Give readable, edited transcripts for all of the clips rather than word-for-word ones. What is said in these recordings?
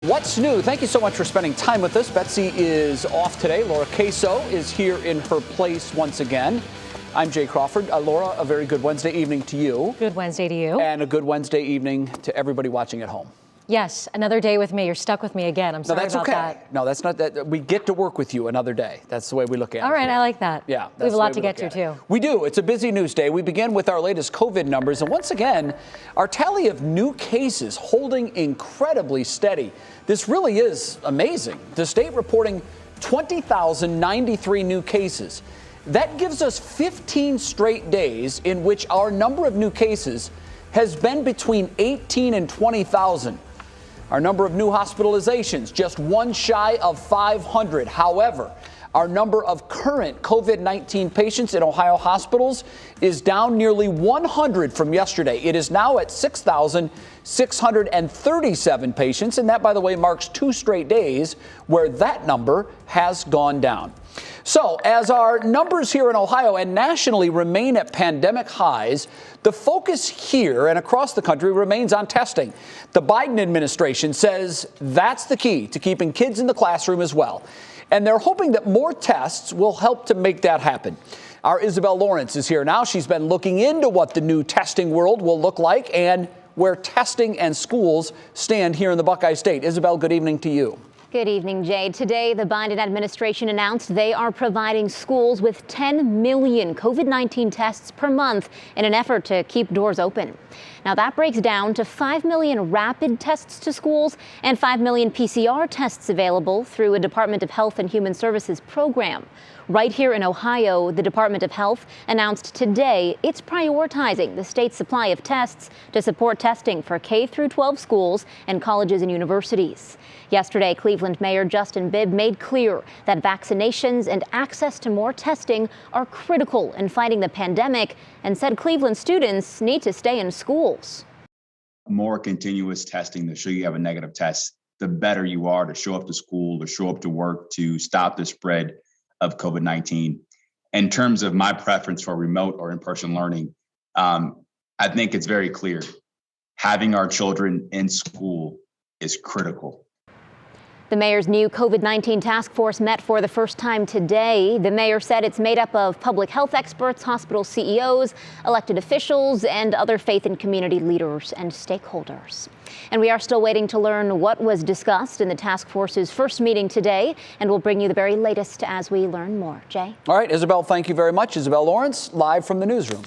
What's new? Thank you so much for spending time with us. Betsy is off today. Laura Queso is here in her place once again. I'm Jay Crawford. Laura, a very good Wednesday evening to you. Good Wednesday to you. And a good Wednesday evening to everybody watching at home. Yes, another day with me. You're stuck with me again. I'm sorry about that. No, that's not that. We get to work with you another day. That's the way we look at it. All right, I like that. Yeah. We have a lot to get to, too. We do. It's a busy news day. We begin with our latest COVID numbers. And once again, our tally of new cases holding incredibly steady. This really is amazing. The state reporting 20,093 new cases. That gives us 15 straight days in which our number of new cases has been between 18 and 20,000. Our number of new hospitalizations, just one shy of 500. However, our number of current COVID-19 patients in Ohio hospitals is down nearly 100 from yesterday. It is now at 6,637 patients, and that, by the way, marks 2 straight days where that number has gone down. So, as our numbers here in Ohio and nationally remain at pandemic highs, the focus here and across the country remains on testing. The Biden administration says that's the key to keeping kids in the classroom as well. And they're hoping that more tests will help to make that happen. Our Isabel Lawrence is here now. She's been looking into what the new testing world will look like and where testing and schools stand here in the Buckeye State. Isabel, good evening to you. Good evening, Jay. Today, the Biden administration announced they are providing schools with 10 million COVID-19 tests per month in an effort to keep doors open. Now, that breaks down to 5 million rapid tests to schools and 5 million PCR tests available through a Department of Health and Human Services program. Right here in Ohio, the Department of Health announced today it's prioritizing the state's supply of tests to support testing for K-12 schools and colleges and universities. Yesterday, Cleveland Mayor Justin Bibb made clear that vaccinations and access to more testing are critical in fighting the pandemic and said Cleveland students need to stay in schools. More continuous testing to show you have a negative test, the better you are to show up to school, to show up to work, to stop the spread of COVID-19. In terms of my preference for remote or in-person learning, I think it's very clear. Having our children in school is critical. The mayor's new COVID-19 task force met for the first time today. The mayor said it's made up of public health experts, hospital CEOs, elected officials, and other faith and community leaders and stakeholders. And we are still waiting to learn what was discussed in the task force's first meeting today, and we'll bring you the very latest as we learn more. Jay? All right, Isabel, thank you very much. Isabel Lawrence, live from the newsroom.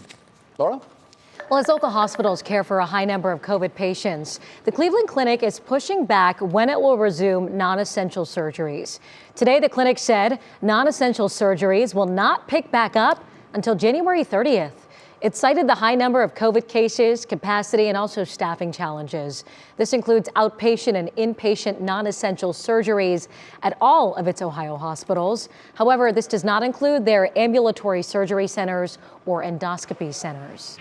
Laura? Well, as local hospitals care for a high number of COVID patients, the Cleveland Clinic is pushing back when it will resume non-essential surgeries. Today, the clinic said non-essential surgeries will not pick back up until January 30th. It cited the high number of COVID cases, capacity, and also staffing challenges. This includes outpatient and inpatient non-essential surgeries at all of its Ohio hospitals. However, this does not include their ambulatory surgery centers or endoscopy centers.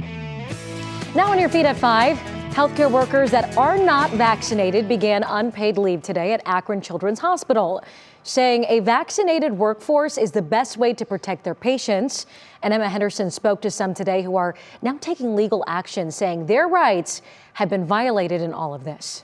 Now on your feet at 5, healthcare workers that are not vaccinated began unpaid leave today at Akron Children's Hospital, saying a vaccinated workforce is the best way to protect their patients. And Emma Henderson spoke to some today who are now taking legal action, saying their rights have been violated in all of this.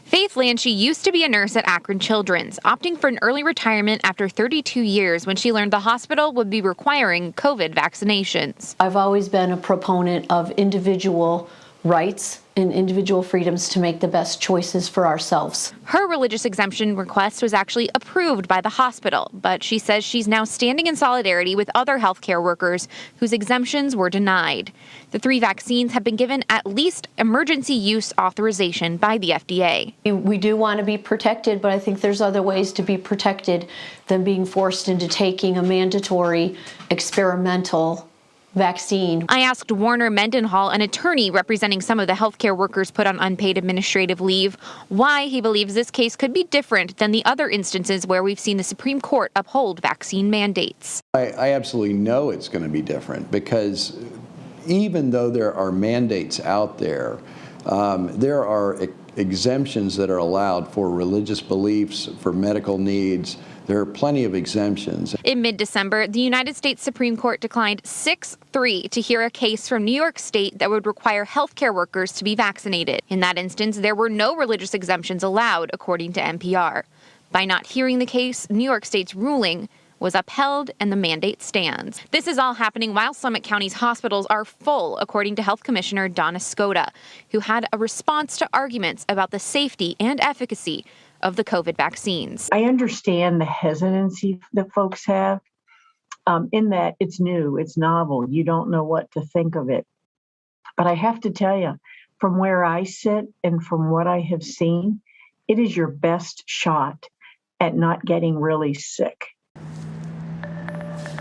Faith Lanchey used to be a nurse at Akron Children's, opting for an early retirement after 32 years when she learned the hospital would be requiring COVID vaccinations. I've always been a proponent of individual rights and individual freedoms to make the best choices for ourselves. Her religious exemption request was actually approved by the hospital, but she says she's now standing in solidarity with other healthcare workers whose exemptions were denied. The 3 vaccines have been given at least emergency use authorization by the FDA. We do want to be protected, but I think there's other ways to be protected than being forced into taking a mandatory experimental vaccine. I asked Warner Mendenhall, an attorney representing some of the healthcare workers put on unpaid administrative leave, why he believes this case could be different than the other instances where we've seen the Supreme Court uphold vaccine mandates. I absolutely know it's going to be different because even though there are mandates out there, there are exemptions that are allowed for religious beliefs, for medical needs. There are plenty of exemptions. In mid-December, the United States Supreme Court declined 6-3 to hear a case from New York State that would require healthcare workers to be vaccinated. In that instance, there were no religious exemptions allowed, according to NPR. By not hearing the case, New York State's ruling was upheld and the mandate stands. This is all happening while Summit County's hospitals are full, according to Health Commissioner Donna Skota, who had a response to arguments about the safety and efficacy of the COVID vaccines. I understand the hesitancy that folks have in that it's new, it's novel, you don't know what to think of it. But I have to tell you, from where I sit and from what I have seen, it is your best shot at not getting really sick.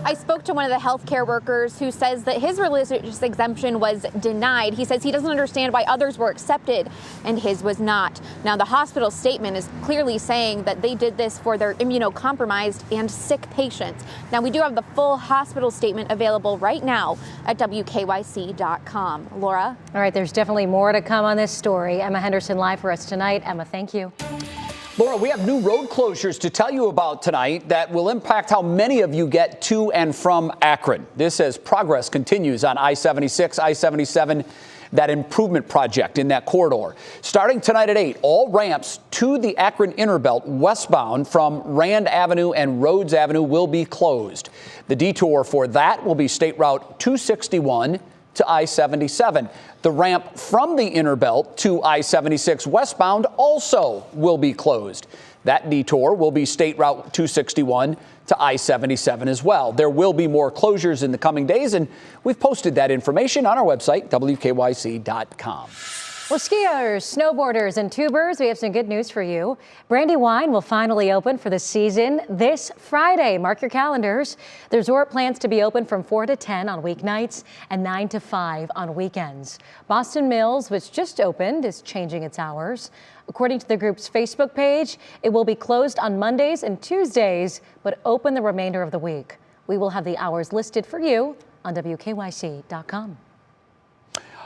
I spoke to one of the healthcare workers who says that his religious exemption was denied. He says he doesn't understand why others were accepted and his was not. Now, the hospital statement is clearly saying that they did this for their immunocompromised and sick patients. Now, we do have the full hospital statement available right now at WKYC.com. Laura? All right, there's definitely more to come on this story. Emma Henderson live for us tonight. Emma, thank you. Laura, we have new road closures to tell you about tonight that will impact how many of you get to and from Akron. This as progress continues on I-76, I-77, that improvement project in that corridor. Starting tonight at 8, all ramps to the Akron Innerbelt westbound from Rand Avenue and Rhodes Avenue will be closed. The detour for that will be State Route 261 to I-77. The ramp from the Innerbelt to I-76 westbound also will be closed. That detour will be State Route 261 to I-77 as well. There will be more closures in the coming days, and we've posted that information on our website, WKYC.com. Well, skiers, snowboarders, and tubers, we have some good news for you. Brandywine will finally open for the season this Friday. Mark your calendars. The resort plans to be open from 4 to 10 on weeknights and 9 to 5 on weekends. Boston Mills, which just opened, is changing its hours. According to the group's Facebook page, it will be closed on Mondays and Tuesdays, but open the remainder of the week. We will have the hours listed for you on WKYC.com.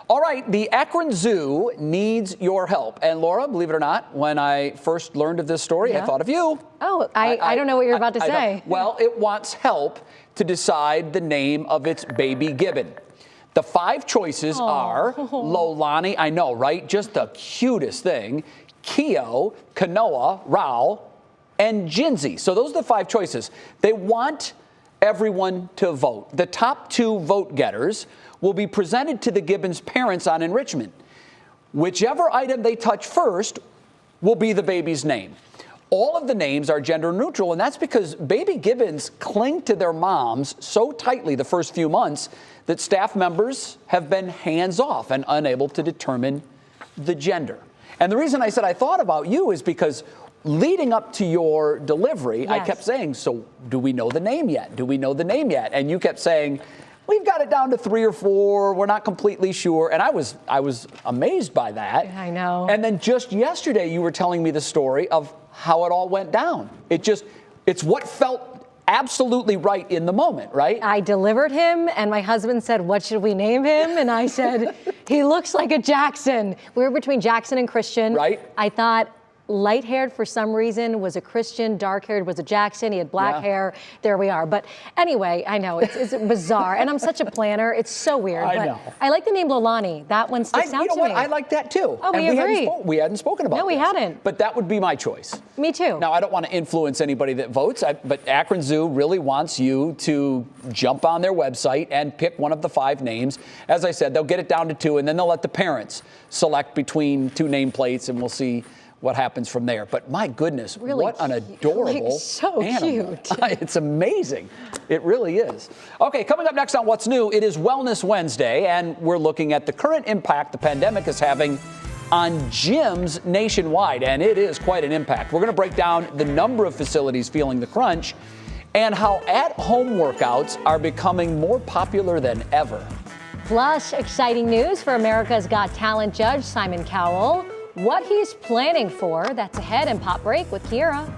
All right, the Akron Zoo needs your help. And Laura, believe it or not, when I first learned of this story, I thought of you. Oh, I don't know what you're about to say. Well, it wants help to decide the name of its baby gibbon. The 5 choices are Lolani, I know, right? Just the cutest thing. Keo, Kanoa, Rao, and Jinzi. So those are the 5 choices. They want everyone to vote. The top 2 vote getters will be presented to the gibbon's parents on enrichment. Whichever item they touch first will be the baby's name. All of the names are gender neutral, and that's because baby gibbons cling to their moms so tightly the first few months that staff members have been hands-off and unable to determine the gender. And the reason I said I thought about you is because leading up to your delivery, I kept saying, so do we know the name yet? Do we know the name yet? And you kept saying, we've got it down to 3 or 4. We're not completely sure. And I was amazed by that. I know. And then just yesterday, you were telling me the story of how it all went down. It's what felt absolutely right in the moment, right? I delivered him, and my husband said, what should we name him? And I said, he looks like a Jackson. We were between Jackson and Christian. Right. I thought light-haired for some reason was a Christian, dark-haired was a Jackson. He had black hair. There we are. But anyway, I know it's bizarre, and I'm such a planner. It's so weird. I know. I like the name Lolani. That one sticks out to me. You know what? I like that too. Oh, we agree. We hadn't spoken about. No, we hadn't. But that would be my choice. Me too. Now, I don't want to influence anybody that votes, but Akron Zoo really wants you to jump on their website and pick one of the 5 names. As I said, they'll get it down to 2, and then they'll let the parents select between 2 nameplates, and we'll see what happens from there. But my goodness, really what an adorable so animal. Cute. It's amazing. It really is. Okay, coming up next on What's New, it is Wellness Wednesday, and we're looking at the current impact the pandemic is having on gyms nationwide, and it is quite an impact. We're going to break down the number of facilities feeling the crunch and how at-home workouts are becoming more popular than ever. Plus, exciting news for America's Got Talent judge Simon Cowell. What he's planning for, that's ahead in Pop Break with Kira.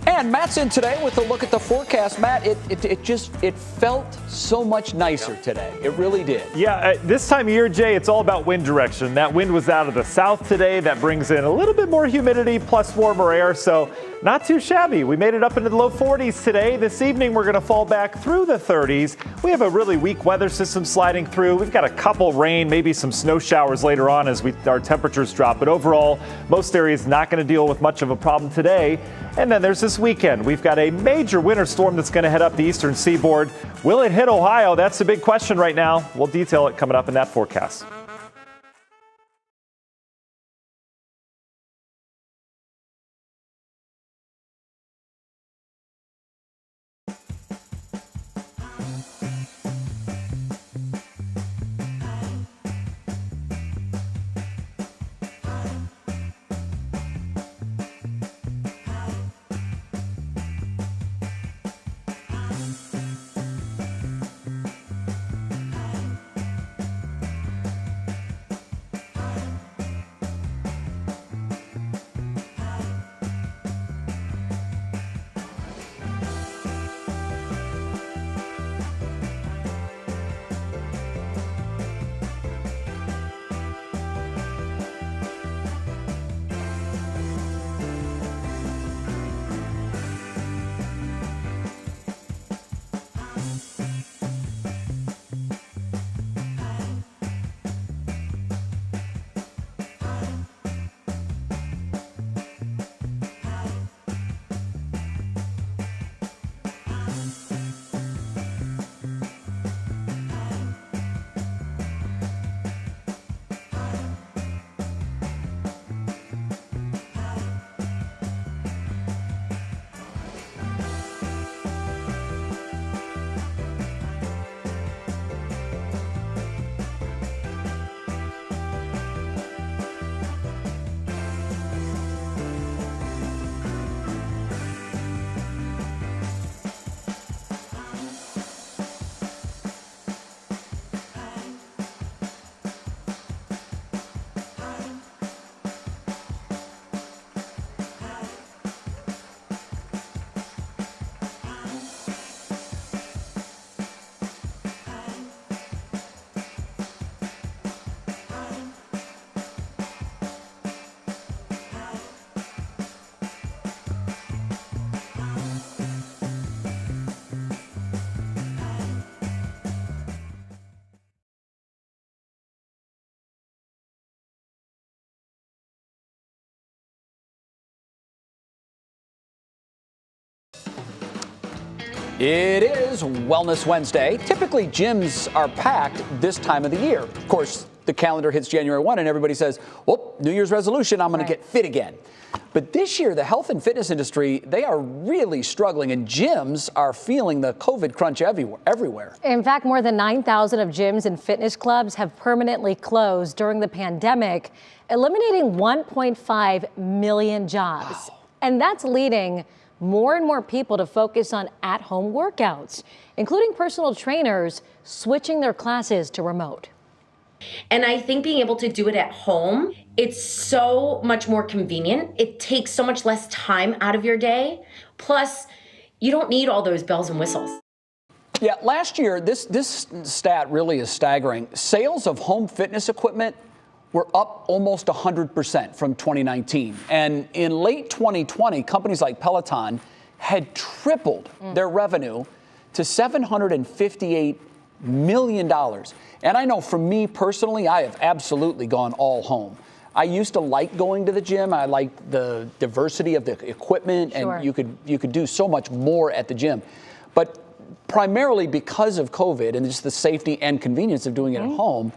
And Matt's in today with a look at the forecast. Matt, it felt so much nicer today. It really did. Yeah, this time of year, Jay, it's all about wind direction. That wind was out of the south today. That brings in a little bit more humidity plus warmer air, so not too shabby. We made it up into the low 40s today. This evening, we're going to fall back through the 30s. We have a really weak weather system sliding through. We've got a couple rain, maybe some snow showers later on as our temperatures drop. But overall, most areas not going to deal with much of a problem today. And then there's this weekend. We've got a major winter storm that's going to head up the eastern seaboard. Will it hit Ohio? That's the big question right now. We'll detail it coming up in that forecast. It is Wellness Wednesday. Typically, gyms are packed this time of the year. Of course, the calendar hits January 1 and everybody says, well, New Year's resolution, I'm going to get fit again. But this year, the health and fitness industry, they are really struggling, and gyms are feeling the COVID crunch everywhere. In fact, more than 9,000 of gyms and fitness clubs have permanently closed during the pandemic, eliminating 1.5 million jobs. Wow. And that's leading more and more people to focus on at-home workouts, including personal trainers switching their classes to remote. And I think being able to do it at home, it's so much more convenient. It takes so much less time out of your day. Plus, you don't need all those bells and whistles. Yeah, last year, this stat really is staggering. Sales of home fitness equipment were up almost 100% from 2019. And in late 2020, companies like Peloton had tripled their revenue to $758 million. And I know for me personally, I have absolutely gone all home. I used to like going to the gym. I liked the diversity of the equipment, and you could do so much more at the gym. But primarily because of COVID and just the safety and convenience of doing it at home,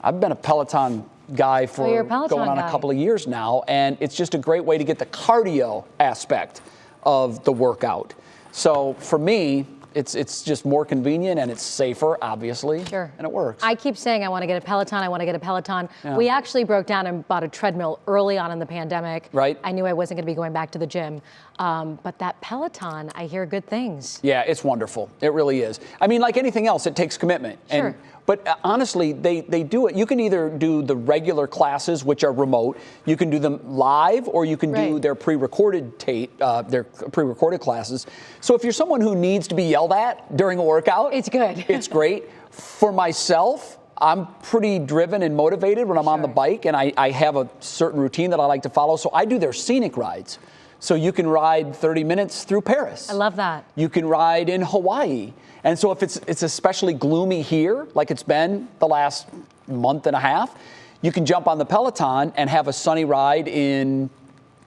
I've been a Peloton guy for going on a couple of years now, and it's just a great way to get the cardio aspect of the workout. So for me, It's just more convenient and it's safer, obviously. Sure. And it works. I keep saying I want to get a Peloton. I want to get a Peloton. Yeah. We actually broke down and bought a treadmill early on in the pandemic. Right. I knew I wasn't going to be going back to the gym. But that Peloton, I hear good things. Yeah, it's wonderful. It really is. I mean, like anything else, it takes commitment. Sure. But honestly, they do it. You can either do the regular classes, which are remote. You can do them live, or you can do their pre-recorded classes. So if you're someone who needs to be yelled at during a workout, it's good. It's great. For myself, I'm pretty driven and motivated when I'm on the bike, and I have a certain routine that I like to follow. So I do their scenic rides. So you can ride 30 minutes through Paris. I love that. You can ride in Hawaii. And so if it's especially gloomy here, like it's been the last month and a half, you can jump on the Peloton and have a sunny ride in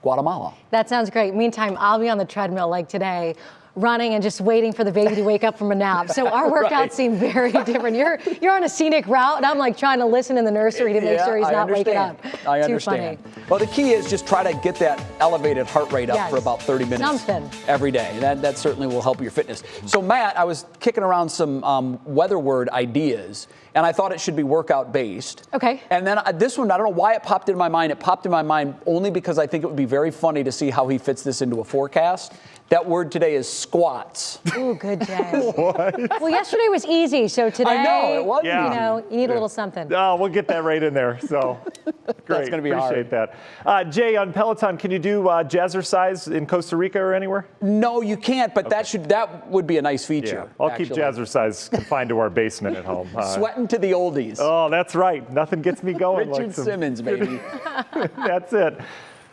Guatemala. That sounds great. Meantime, I'll be on the treadmill like today, running and just waiting for the baby to wake up from a nap. So our workouts seem very different. You're on a scenic route, and I'm like trying to listen in the nursery to make sure he's not waking up. I understand. Too funny. Well, the key is just try to get that elevated heart rate up for about 30 minutes every day. That certainly will help your fitness. So Matt, I was kicking around some weather word ideas, and I thought it should be workout based. Okay. And then this one, I don't know why it popped in my mind. It popped in my mind only because I think it would be very funny to see how he fits this into a forecast. That word today is squats. Ooh, good, Jay. What? Well, yesterday was easy, so today, I know, it was. You know, you need a little something. Oh, we'll get that right in there. So great. That's going to be Appreciate that. Jay, on Peloton, can you do jazzercise in Costa Rica or anywhere? No, you can't, but that would be a nice feature. Yeah. I'll keep jazzercise confined to our basement at home. Sweating to the oldies. Oh, that's right. Nothing gets me going Richard like some... Simmons, baby. That's it.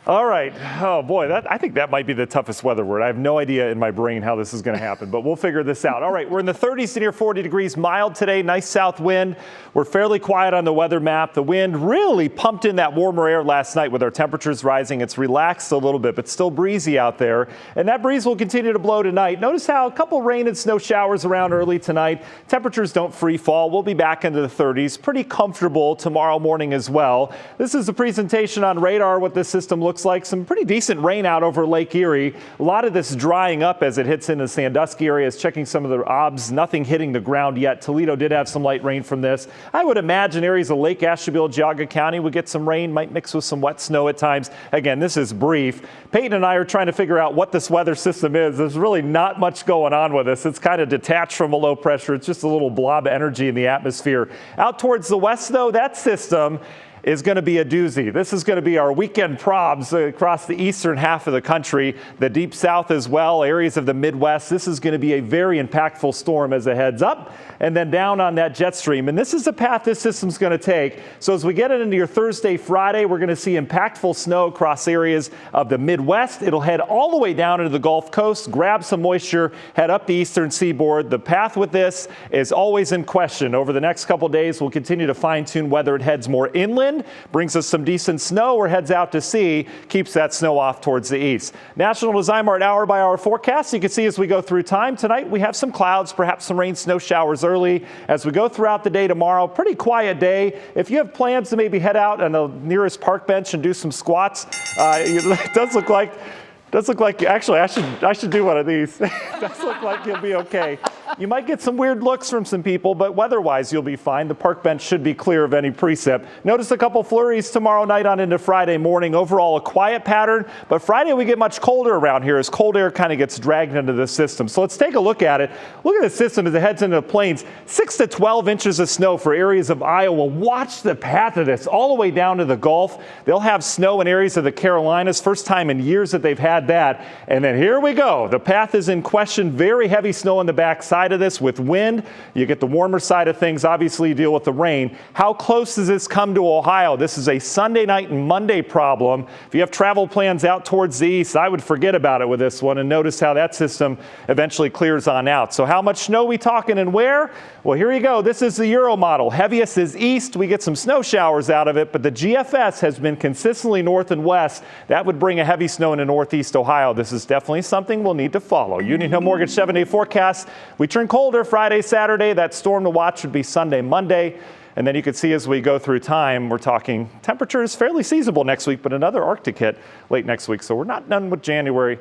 All right. Oh, boy, I think that might be the toughest weather word. I have no idea in my brain how this is going to happen, but we'll figure this out. All right, we're in the 30s to near 40 degrees, mild today, nice south wind. We're fairly quiet on the weather map. The wind really pumped in that warmer air last night with our temperatures rising. It's relaxed a little bit, but still breezy out there. And that breeze will continue to blow tonight. Notice how a couple rain and snow showers around early tonight. Temperatures don't free fall. We'll be back into the 30s. Pretty comfortable tomorrow morning as well. This is a presentation on radar, what this system looks like. Some pretty decent rain out over Lake Erie. A lot of this drying up as it hits into Sandusky areas. Checking some of the obs, nothing hitting the ground yet. Toledo did have some light rain from this. I would imagine areas of Lake Ashtabula, Geauga County would get some rain, might mix with some wet snow at times. Again, this is brief. Peyton and I are trying to figure out what this weather system is. There's really not much going on with this. It's kind of detached from a low pressure. It's just a little blob of energy in the atmosphere. Out towards the west, though, that system is going to be a doozy. This is going to be our weekend probs across the eastern half of the country, the deep south as well, areas of the Midwest. This is going to be a very impactful storm as it heads up and then down on that jet stream. And this is the path this system's going to take. So as we get it into your Thursday, Friday, we're going to see impactful snow across areas of the Midwest. It'll head all the way down into the Gulf Coast, grab some moisture, head up the eastern seaboard. The path with this is always in question. Over the next couple days, we'll continue to fine-tune whether it heads more inland, brings us some decent snow, or heads out to sea, keeps that snow off towards the east. National Design Mart hour-by-hour forecast. You can see as we go through time. Tonight we have some clouds, perhaps some rain, snow showers early. As we go throughout the day tomorrow, pretty quiet day. If you have plans to maybe head out on the nearest park bench and do some squats, it does look like actually I should do one of these. It does look like you'll be okay. You might get some weird looks from some people, but weather-wise, you'll be fine. The park bench should be clear of any precip. Notice a couple flurries tomorrow night on into Friday morning. Overall, a quiet pattern, but Friday we get much colder around here as cold air kind of gets dragged into the system. So let's take a look at it. Look at the system as it heads into the plains. 6 to 12 inches of snow for areas of Iowa. Watch the path of this all the way down to the Gulf. They'll have snow in areas of the Carolinas. First time in years that they've had that. And then here we go. The path is in question. Very heavy snow on the backside of this with wind. You get the warmer side of things. Obviously, you deal with the rain. How close does this come to Ohio? This is a Sunday night and Monday problem. If you have travel plans out towards the east, I would forget about it with this one and notice how that system eventually clears on out. So how much snow we talking and where? Well, here you go. This is the Euro model. Heaviest is east. We get some snow showers out of it, but the GFS has been consistently north and west. That would bring a heavy snow into northeast Ohio. This is definitely something we'll need to follow. Union Hill Mortgage 7-day forecast. We turn colder Friday, Saturday. That storm to watch would be Sunday, Monday. And then you can see as we go through time, we're talking temperatures fairly seasonable next week, but another Arctic hit late next week. So we're not done with January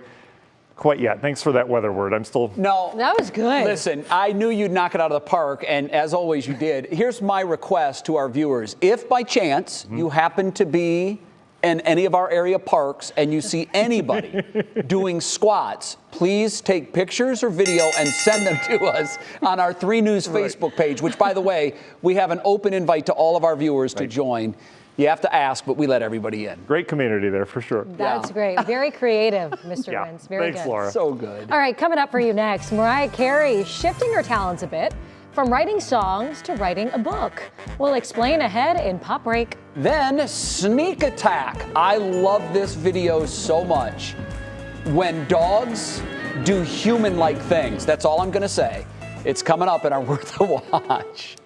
quite yet. Thanks for that weather word. I'm still... No. That was good. Listen, I knew you'd knock it out of the park, and as always you did. Here's my request to our viewers. If by chance you happen to be in any of our area parks and you see anybody doing squats, please take pictures or video and send them to us on our 3 News Facebook page, which, by the way, we have an open invite to all of our viewers to join. You have to ask, but we let everybody in. Great community there, for sure. That's great. Very creative, Mr. Wentz. Very Thanks, good. Laura. So good. All right, coming up for you next, Mariah Carey shifting her talents a bit from writing songs to writing a book. We'll explain ahead in Pop Break. Then Sneak Attack. I love this video so much. When dogs do human-like things. That's all I'm going to say. It's coming up in our Worth a Watch.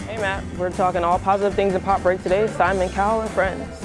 Hey Matt, we're talking all positive things in Pop Break today. Simon Cowell and friends.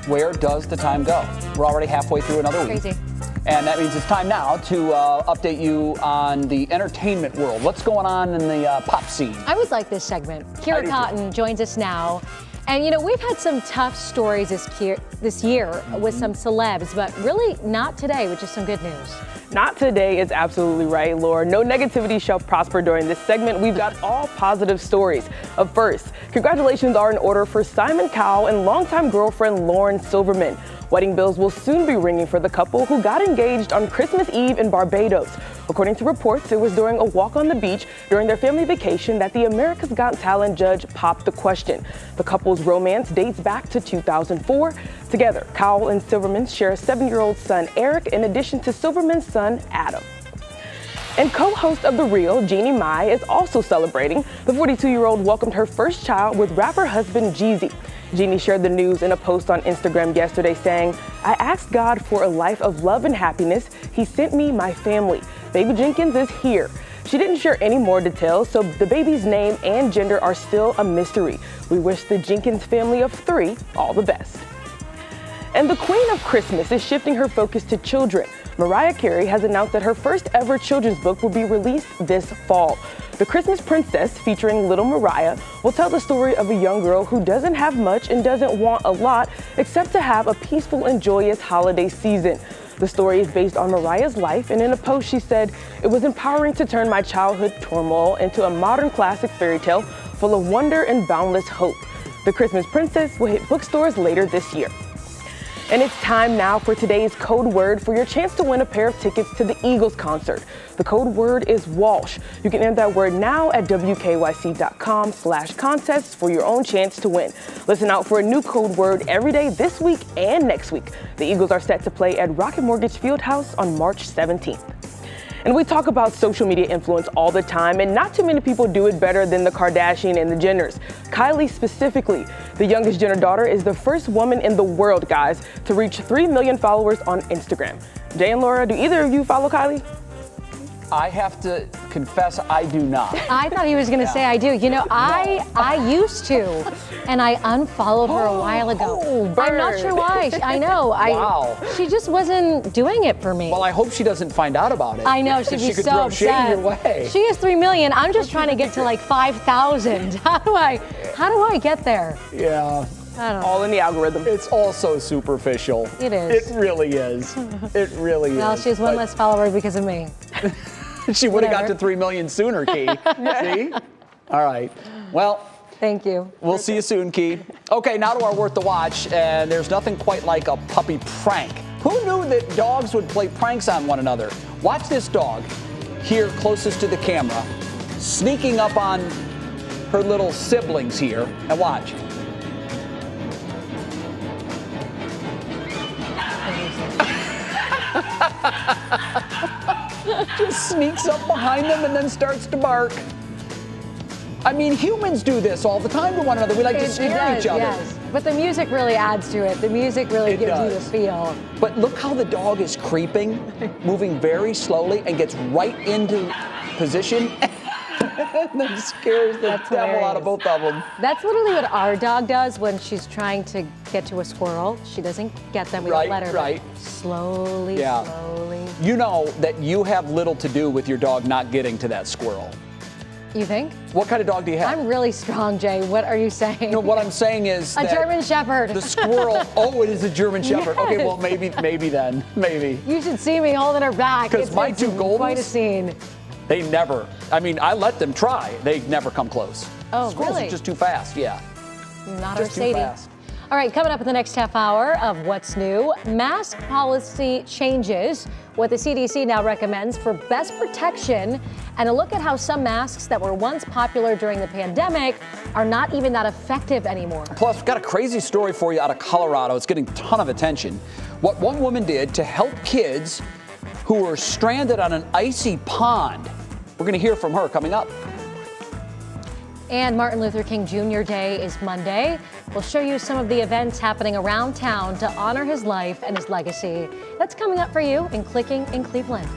Where does the time go? We're already halfway through another week. Crazy. And that means it's time now to update you on the entertainment world. What's going on in the pop scene? I would like this segment. Kira Cotton joins us now. And, you know, we've had some tough stories this year with some celebs, but really not today, which is some good news. Not today is absolutely right, Laura. No negativity shall prosper during this segment. We've got all positive stories. First, congratulations are in order for Simon Cowell and longtime girlfriend Lauren Silverman. Wedding bells will soon be ringing for the couple who got engaged on Christmas Eve in Barbados. According to reports, it was during a walk on the beach during their family vacation that the America's Got Talent judge popped the question. The couple's romance dates back to 2004. Together, Cowell and Silverman share a 7-year-old son, Eric, in addition to Silverman's son, Adam. And co-host of The Real, Jeannie Mai, is also celebrating. The 42-year-old welcomed her first child with rapper husband Jeezy. Jeannie shared the news in a post on Instagram yesterday saying, "I asked God for a life of love and happiness. He sent me my family. Baby Jenkins is here." She didn't share any more details, so the baby's name and gender are still a mystery. We wish the Jenkins family of 3 all the best. And the Queen of Christmas is shifting her focus to children. Mariah Carey has announced that her first ever children's book will be released this fall. The Christmas Princess, featuring little Mariah, will tell the story of a young girl who doesn't have much and doesn't want a lot except to have a peaceful and joyous holiday season. The story is based on Mariah's life, and in a post she said, "It was empowering to turn my childhood turmoil into a modern classic fairy tale full of wonder and boundless hope." The Christmas Princess will hit bookstores later this year. And it's time now for today's code word for your chance to win a pair of tickets to the Eagles concert. The code word is Walsh. You can enter that word now at wkyc.com/contests for your own chance to win. Listen out for a new code word every day this week and next week. The Eagles are set to play at Rocket Mortgage Fieldhouse on March 17th. And we talk about social media influence all the time, and not too many people do it better than the Kardashian and the Jenners. Kylie specifically, the youngest Jenner daughter, is the first woman in the world, guys, to reach 3 million followers on Instagram. Jay and Laura, do either of you follow Kylie? I have to confess, I do not. I thought he was going to say I do. You know, I used to, and I unfollowed her a while ago. I'm not sure why. I know. Wow. She just wasn't doing it for me. Well, I hope she doesn't find out about it. I know, she'd be could so throw shade upset. your way. She has 3 million. I'm just trying to get to like 5,000. How do I get there? Yeah. I don't know. All in the algorithm. It's all so superficial. It is. It really is. It really is. Well, she has one less follower because of me. She would have got Whatever. to 3 million sooner, Key. See? All right. Well, Thank you. we'll see you soon, Key. Okay, now to our Worth the Watch, and there's nothing quite like a puppy prank. Who knew that dogs would play pranks on one another? Watch this dog here closest to the camera, sneaking up on her little siblings here, and watch. Just sneaks up behind them and then starts to bark. I mean, humans do this all the time to one another. We like to scare each other. Yes. But the music really adds to it. The music really gives you the feel. But look how the dog is creeping, moving very slowly, and gets right into position and then scares the devil out of both of them. That's literally what our dog does when she's trying to get to a squirrel. She doesn't get them. We don't let her. Right. But slowly, slowly. You know that you have little to do with your dog not getting to that squirrel. You think? What kind of dog do you have? I'm really strong, Jay. What are you saying? No, what I'm saying is a German Shepherd. The squirrel. Oh, it is a German Shepherd. Yes. Okay, well maybe then, maybe. You should see me holding her back. Because my two Goldens, quite a scene. They never. I mean, I let them try. They never come close. Oh, Squirrels really? are just too fast. Yeah. Not just our Sadie. too fast. All right, coming up in the next half hour of What's New, mask policy changes, what the CDC now recommends for best protection, and a look at how some masks that were once popular during the pandemic are not even that effective anymore. Plus, we've got a crazy story for you out of Colorado. It's getting a ton of attention. What one woman did to help kids who were stranded on an icy pond. We're going to hear from her coming up. And Martin Luther King Jr. Day is Monday. We'll show you some of the events happening around town to honor his life and his legacy. That's coming up for you in Clicking in Cleveland.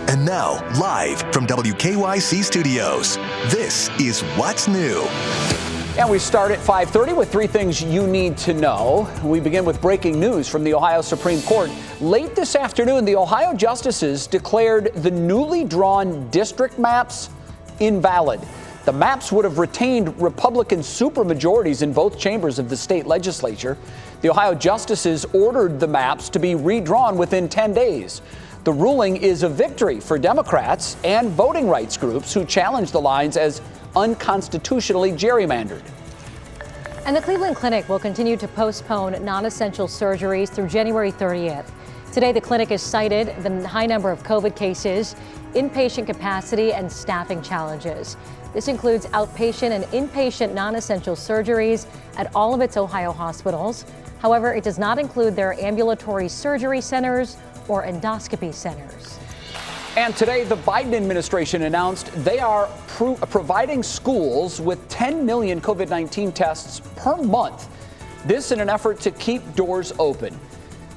And now, live from WKYC Studios, this is What's New. And we start at 5:30 with three things you need to know. We begin with breaking news from the Ohio Supreme Court. Late this afternoon, the Ohio justices declared the newly drawn district maps invalid. The maps would have retained Republican supermajorities in both chambers of the state legislature. The Ohio justices ordered the maps to be redrawn within 10 days. The ruling is a victory for Democrats and voting rights groups who challenge the lines as unconstitutionally gerrymandered. And the Cleveland Clinic will continue to postpone non-essential surgeries through January 30th. Today, the clinic has cited the high number of COVID cases, inpatient capacity, and staffing challenges. This includes outpatient and inpatient non-essential surgeries at all of its Ohio hospitals. However, it does not include their ambulatory surgery centers or endoscopy centers. And today, the Biden administration announced they are providing schools with 10 million COVID-19 tests per month. This in an effort to keep doors open.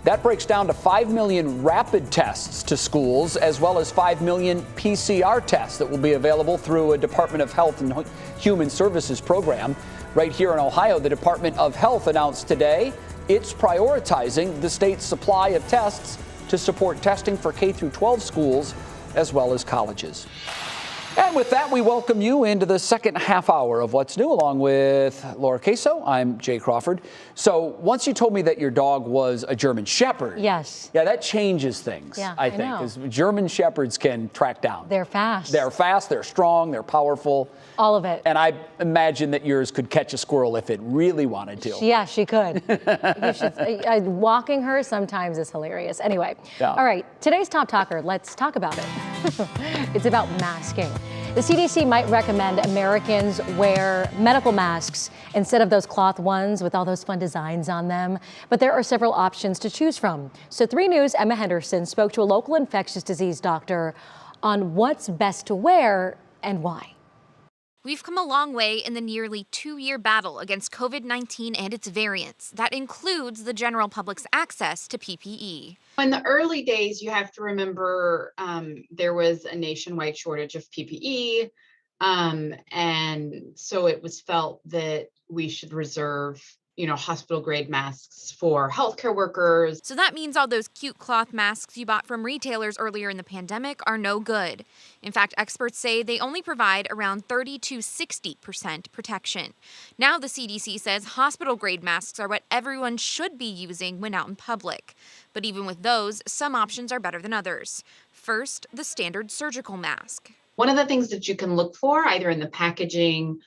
That breaks down to 5 million rapid tests to schools, as well as 5 million PCR tests that will be available through a Department of Health and Human Services program. Right here in Ohio, the Department of Health announced today it's prioritizing the state's supply of tests to support testing for K-12 schools as well as colleges. And with that, we welcome you into the second half hour of What's New, along with Laura Queso. I'm Jay Crawford. So once you told me that your dog was a German Shepherd. Yes. Yeah, that changes things, Yeah, I think, because German Shepherds can track down. They're fast. They're fast, they're strong, they're powerful. All of it. And I imagine that yours could catch a squirrel if it really wanted to. Yeah, she could. You should, walking her sometimes is hilarious. Anyway, Yeah. All right, today's top talker, let's talk about it. It's about masking. The CDC might recommend Americans wear medical masks instead of those cloth ones with all those fun designs on them. But there are several options to choose from. So 3 News' Emma Henderson spoke to a local infectious disease doctor on what's best to wear and why. We've come a long way in the nearly 2-year battle against COVID-19 and its variants. That includes the general public's access to PPE. In the early days, you have to remember there was a nationwide shortage of PPE. And so it was felt that we should reserve, hospital grade masks for healthcare workers. So that means all those cute cloth masks you bought from retailers earlier in the pandemic are no good. In fact, experts say they only provide around 30 to 60% protection. Now the CDC says hospital grade masks are what everyone should be using when out in public. But even with those, some options are better than others. First, the standard surgical mask. One of the things that you can look for, either in the packaging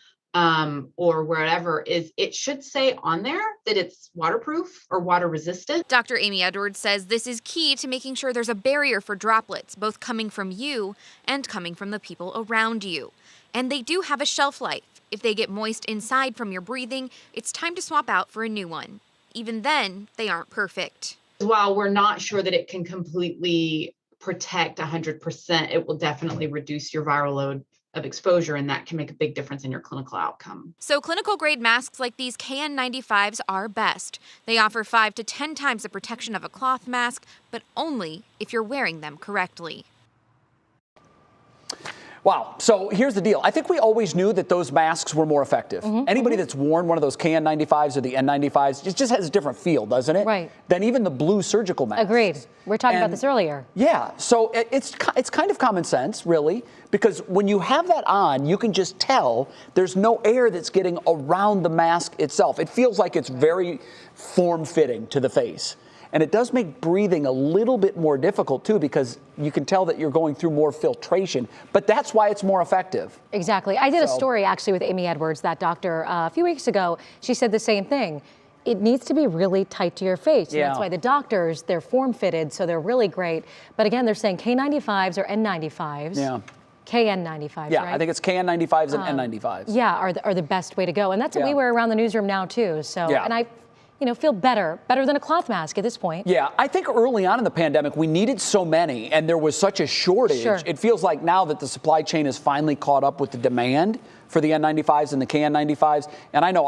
or wherever, is it should say on there that it's waterproof or water resistant. Dr. Amy Edwards says this is key to making sure there's a barrier for droplets, both coming from you and coming from the people around you. And they do have a shelf life. If they get moist inside from your breathing, it's time to swap out for a new one. Even then, they aren't perfect. While we're not sure that it can completely protect 100%, it will definitely reduce your viral load of exposure, and that can make a big difference in your clinical outcome. So clinical grade masks like these KN95s are best. They offer 5 to 10 times the protection of a cloth mask, but only if you're wearing them correctly. Wow. So here's the deal. I think we always knew that those masks were more effective. Anybody that's worn one of those KN95s or the N95s, it just has a different feel, doesn't it? Right. Than even the blue surgical masks. Agreed. We were talking about this earlier. Yeah. So it's kind of common sense, really, because when you have that on, you can just tell there's no air that's getting around the mask itself. It feels like it's very form-fitting to the face. And it does make breathing a little bit more difficult, too, because you can tell that you're going through more filtration. But that's why it's more effective. Exactly. I did a story, actually, with Amy Edwards, that doctor, a few weeks ago. She said the same thing. It needs to be really tight to your face. Yeah. And that's why the doctors, they're form-fitted, so they're really great. But again, they're saying K95s or N95s. Yeah. KN95s, Yeah, right? I think it's KN95s and N95s. Yeah, are the best way to go. And that's what we wear around the newsroom now, too. So, and I feel better than a cloth mask at this point. Yeah, I think early on in the pandemic, we needed so many and there was such a shortage. Sure. It feels like now that the supply chain has finally caught up with the demand for the N95s and the KN95s. And I know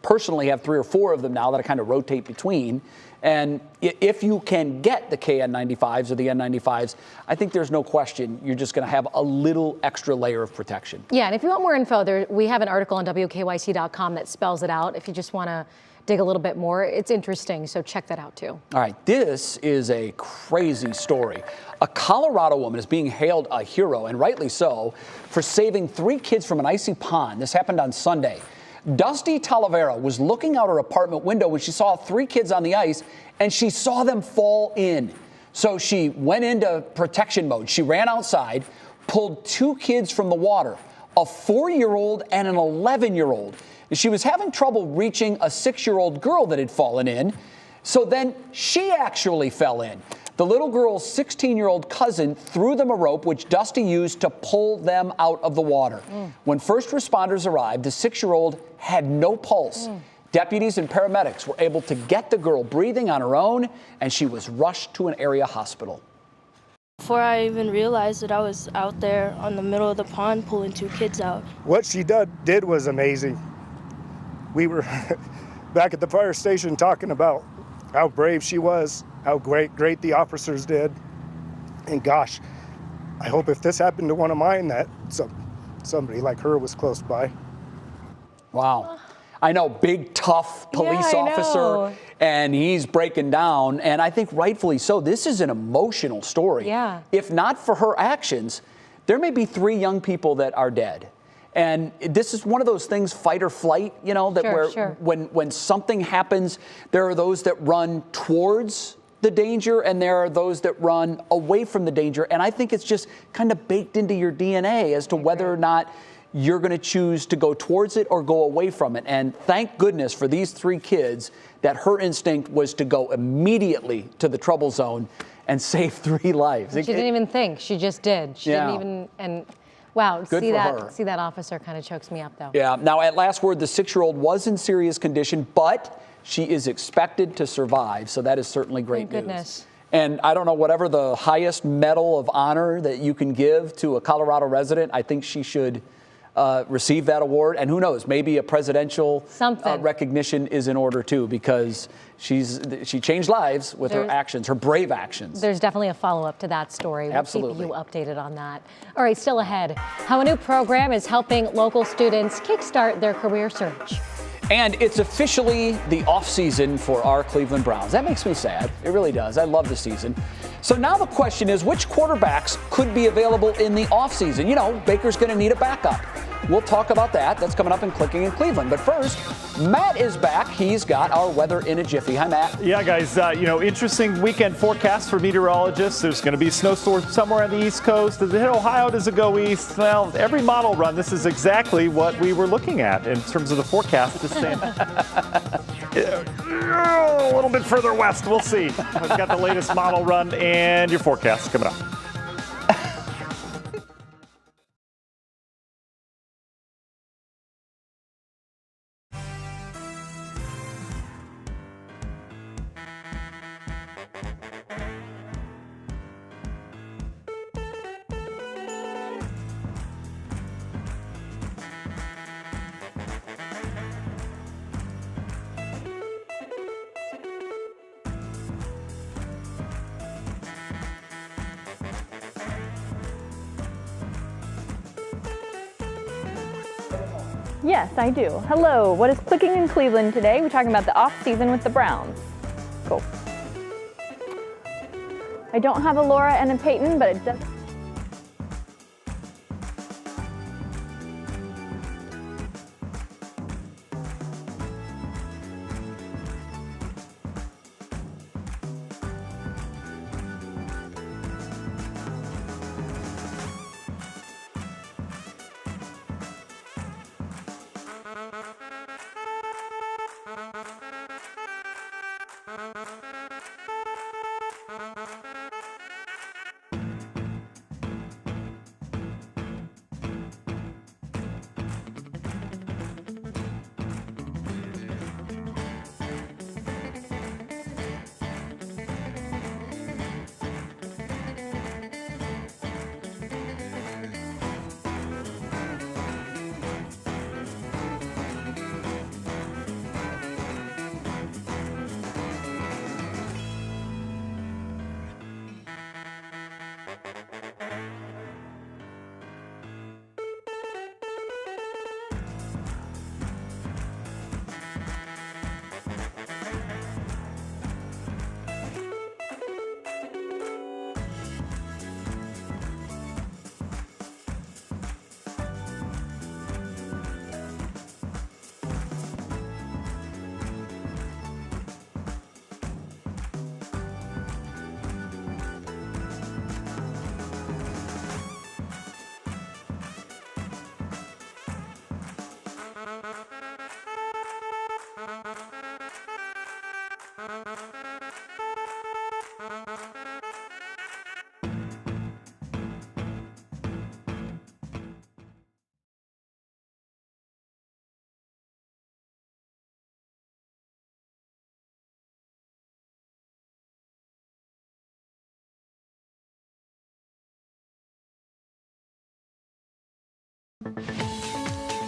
personally have 3 or 4 of them now that I kind of rotate between. And if you can get the KN95s or the N95s, I think there's no question you're just going to have a little extra layer of protection. Yeah, and if you want more info, we have an article on WKYC.com that spells it out. If you just want to dig a little bit more, it's interesting, so check that out too. All right, this is a crazy story. A Colorado woman is being hailed a hero, and rightly so, for saving 3 kids from an icy pond. This happened on Sunday. Dusty Talavera was looking out her apartment window when she saw 3 kids on the ice, and she saw them fall in. So she went into protection mode. She ran outside, pulled 2 kids from the water, a 4-year-old and an 11-year-old. She was having trouble reaching a 6-year-old girl that had fallen in, so then she actually fell in. The little girl's 16-year-old cousin threw them a rope, which Dusty used to pull them out of the water. When first responders arrived, the 6-year-old had no pulse. Deputies and paramedics were able to get the girl breathing on her own, and she was rushed to an area hospital. Before I even realized that I was out there on the middle of the pond pulling 2 kids out. What she did was amazing. We were back at the fire station talking about how brave she was, how great the officers did. And gosh, I hope if this happened to one of mine that somebody like her was close by. Wow. I know, big, tough police officer, and he's breaking down, and I think rightfully so. This is an emotional story. Yeah. If not for her actions, there may be 3 young people that are dead. And this is one of those things, fight or flight, you know, that when something happens, there are those that run towards the danger and there are those that run away from the danger. And I think it's just kind of baked into your DNA as to whether or not you're going to choose to go towards it or go away from it. And thank goodness for these 3 kids that her instinct was to go immediately to the trouble zone and save 3 lives. She didn't even think. She just did. She didn't even. And wow, Good see for that her. see that officer kind of chokes me up though. Yeah. Now, at last word, the 6-year-old was in serious condition, but she is expected to survive. So that is certainly great news. Goodness. And I don't know, whatever the highest medal of honor that you can give to a Colorado resident, I think she should receive that award. And who knows, maybe a presidential recognition is in order too, because she changed lives with her actions, her brave actions. There's definitely a follow-up to that story. We'll Absolutely. keep you updated on that. All right, still ahead, how a new program is helping local students kickstart their career search. And it's officially the off-season for our Cleveland Browns. That makes me sad. It really does. I love the season. So now the question is, which quarterbacks could be available in the off-season? You know, Baker's going to need a backup. We'll talk about that. That's coming up in Clicking in Cleveland. But first, Matt is back. He's got our weather in a jiffy. Hi, Matt. Yeah, guys, interesting weekend forecast for meteorologists. There's going to be snowstorms somewhere on the East Coast. Does it hit Ohio? Does it go east? Well, every model run, this is exactly what we were looking at in terms of the forecast. It's saying a little bit further west. We'll see. I've got the latest model run and your forecast coming up. Yes, I do. Hello, what is Clicking in Cleveland today? We're talking about the off-season with the Browns. Cool. I don't have a Laura and a Peyton, but it does.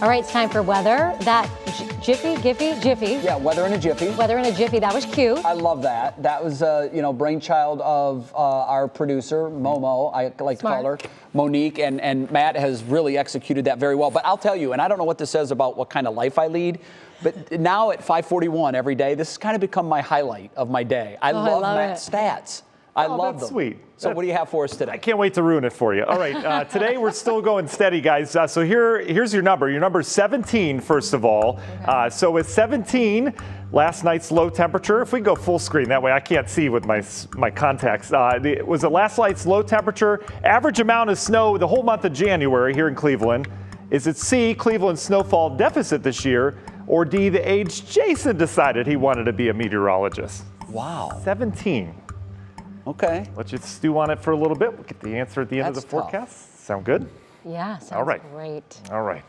All right, it's time for weather. That jiffy. Yeah, weather in a jiffy. Weather in a jiffy. That was cute. I love that. That was, brainchild of our producer, Momo. I like to call her Monique, and Matt has really executed that very well. But I'll tell you, and I don't know what this says about what kind of life I lead, but now at 5:41 every day, this has kind of become my highlight of my day. I love Matt's stats. I love them. Sweet. So what do you have for us today? I can't wait to ruin it for you. All right, today we're still going steady, guys. So here's your number. Your number is 17, first of all. Okay. So with 17, last night's low temperature, if we go full screen, that way I can't see with my contacts. It was the last night's low temperature, average amount of snow the whole month of January here in Cleveland. Is it C, Cleveland's snowfall deficit this year, or D, the age Jason decided he wanted to be a meteorologist? Wow. 17. Okay. Let's just stew on it for a little bit. We'll get the answer at the end of the forecast. Sound good? Yeah, sounds All right. Great. All right.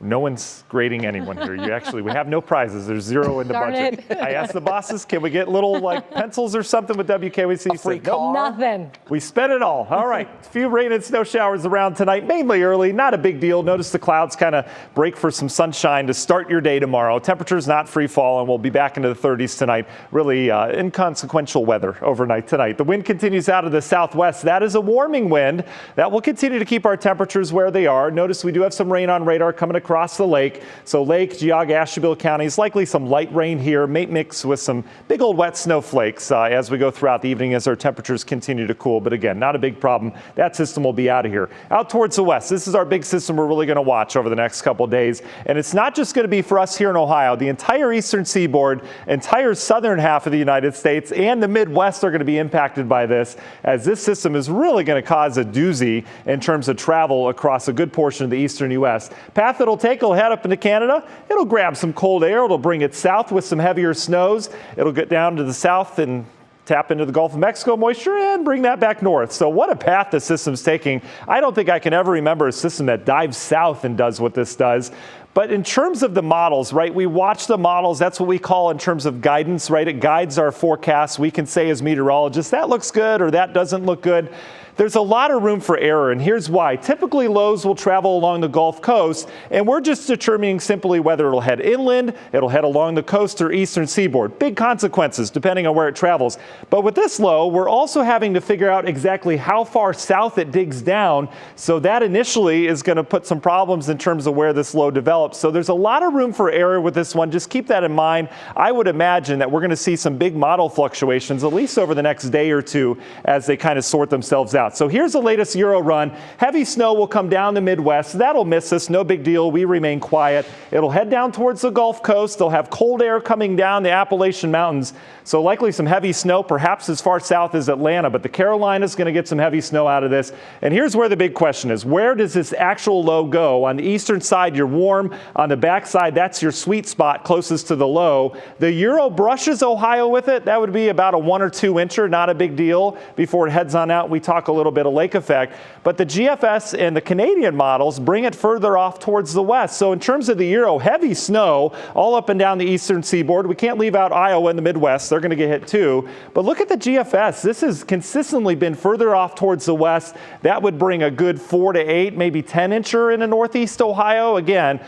No one's grading anyone here. We have no prizes. There's zero in the budget. I asked the bosses, can we get little pencils or something with WKWC? A free car? Nothing. We spent it all. All right. A few rain and snow showers around tonight, mainly early. Not a big deal. Notice the clouds kind of break for some sunshine to start your day tomorrow. Temperatures not free fall, and we'll be back into the 30s tonight. Really inconsequential weather overnight tonight. The wind continues out of the southwest. That is a warming wind. That will continue to keep our temperatures where they are. Notice we do have some rain on radar coming across the lake. So Lake, Geauga, Ashtabula counties, likely some light rain here, may mix with some big old wet snowflakes as we go throughout the evening as our temperatures continue to cool. But again, not a big problem. That system will be out of here. Out towards the west, this is our big system we're really going to watch over the next couple of days. And it's not just going to be for us here in Ohio. The entire eastern seaboard, entire southern half of the United States, and the Midwest are going to be impacted by this, as this system is really going to cause a doozy in terms of travel across a good portion of the eastern U.S. Path it'll take will head up into Canada. It'll grab some cold air. It'll bring it south with some heavier snows. It'll get down to the south and tap into the Gulf of Mexico moisture and bring that back north. So what a path the system's taking. I don't think I can ever remember a system that dives south and does what this does. But in terms of the models, right, we watch the models. That's what we call in terms of guidance, right? It guides our forecasts. We can say as meteorologists, that looks good or that doesn't look good. There's a lot of room for error, and here's why. Typically, lows will travel along the Gulf Coast, and we're just determining simply whether it'll head inland, it'll head along the coast or eastern seaboard. Big consequences depending on where it travels. But with this low, we're also having to figure out exactly how far south it digs down, so that initially is going to put some problems in terms of where this low develops. So there's a lot of room for error with this one. Just keep that in mind. I would imagine that we're going to see some big model fluctuations, at least over the next day or two, as they kind of sort themselves out. So here's the latest Euro run. Heavy snow will come down the Midwest. That'll miss us. No big deal. We remain quiet. It'll head down towards the Gulf Coast. They'll have cold air coming down the Appalachian Mountains. So likely some heavy snow, perhaps as far south as Atlanta. But the Carolinas going to get some heavy snow out of this. And here's where the big question is. Where does this actual low go? On the eastern side, you're warm. On the back side, that's your sweet spot closest to the low. The Euro brushes Ohio with it. That would be about a 1 or 2 incher. Not a big deal. Before it heads on out, we talk a little bit of lake effect, but the GFS and the Canadian models bring it further off towards the west. So in terms of the Euro, heavy snow all up and down the eastern seaboard. We can't leave out Iowa and the Midwest. They're going to get hit too. But look at the GFS. This has consistently been further off towards the west. That would bring a good 4 to 8, maybe 10 incher into northeast Ohio. Again,